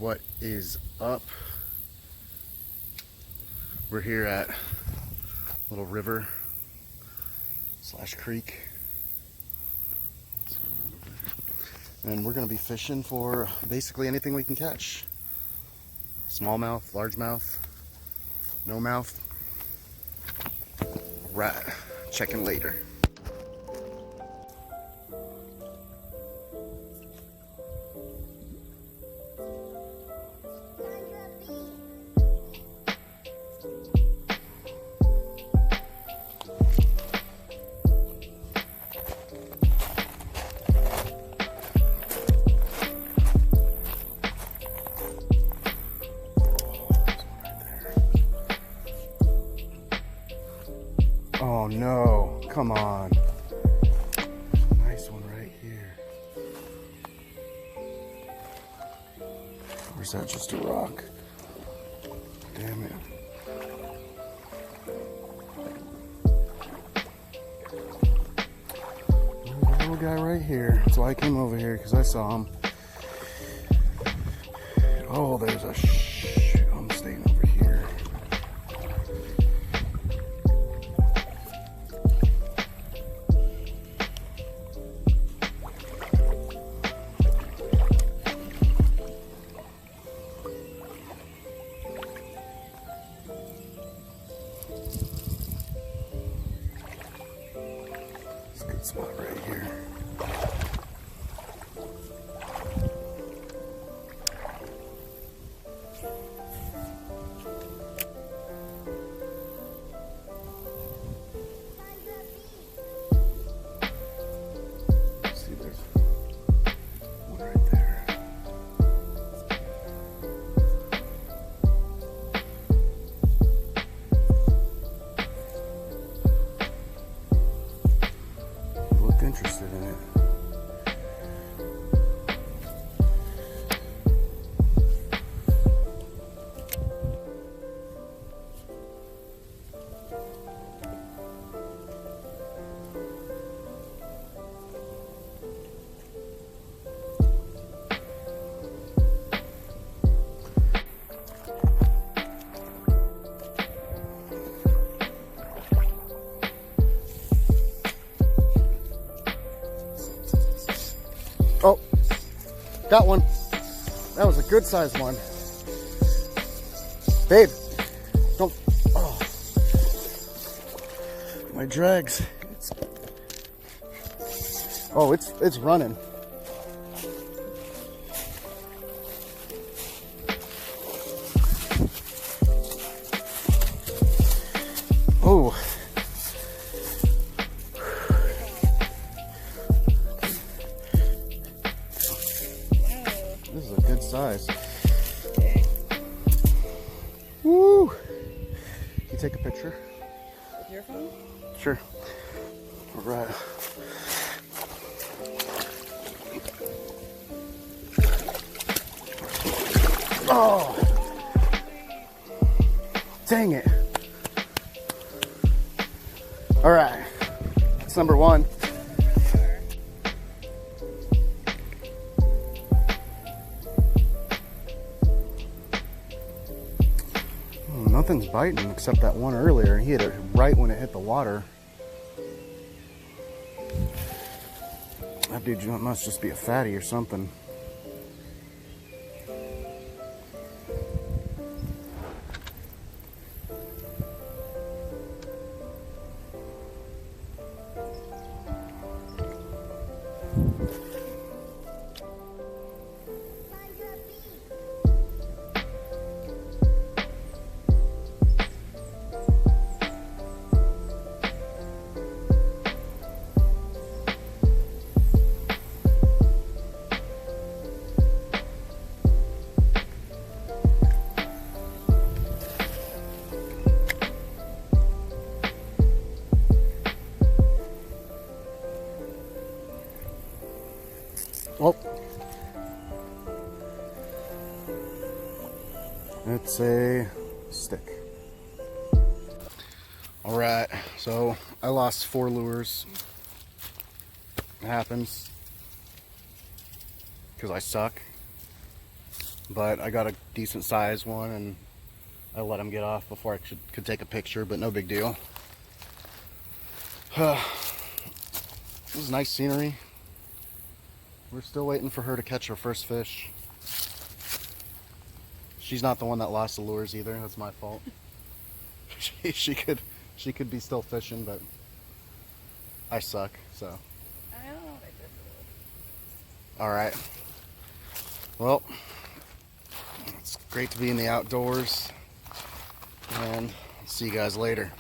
What is up? We're here at little river slash creek, and we're gonna be fishing for basically anything we can catch. Smallmouth, largemouth, no mouth. Right, checking later. Oh no, come on. Nice one right here. Or is that just a rock? Damn it. There's a little guy right here. That's why I came over here, because I saw him. Oh, there's a I'm staying over here. It's a good spot right here. See, there's one right there. Looked interested in it. Oh, got one. That was a good sized one. Babe, don't. Oh, my drags. It's running. Oh. This is a good size. Woo! Can you take a picture? With your phone? Sure. All right. Oh! Dang it. All right. That's number one. Nothing's biting except that one earlier. He hit it right when it hit the water. That dude must just be a fatty or something. Oh. It's a stick. All right, so I lost 4 lures. It happens because I suck. but I got a decent sized one, and I let him get off before I could take a picture, but no big deal. This is nice scenery. We're still waiting for her to catch her first fish. She's not the one that lost the lures either. That's my fault. she could be still fishing, but I suck. So. I don't know what I did. All right. Well, it's great to be in the outdoors, and see you guys later.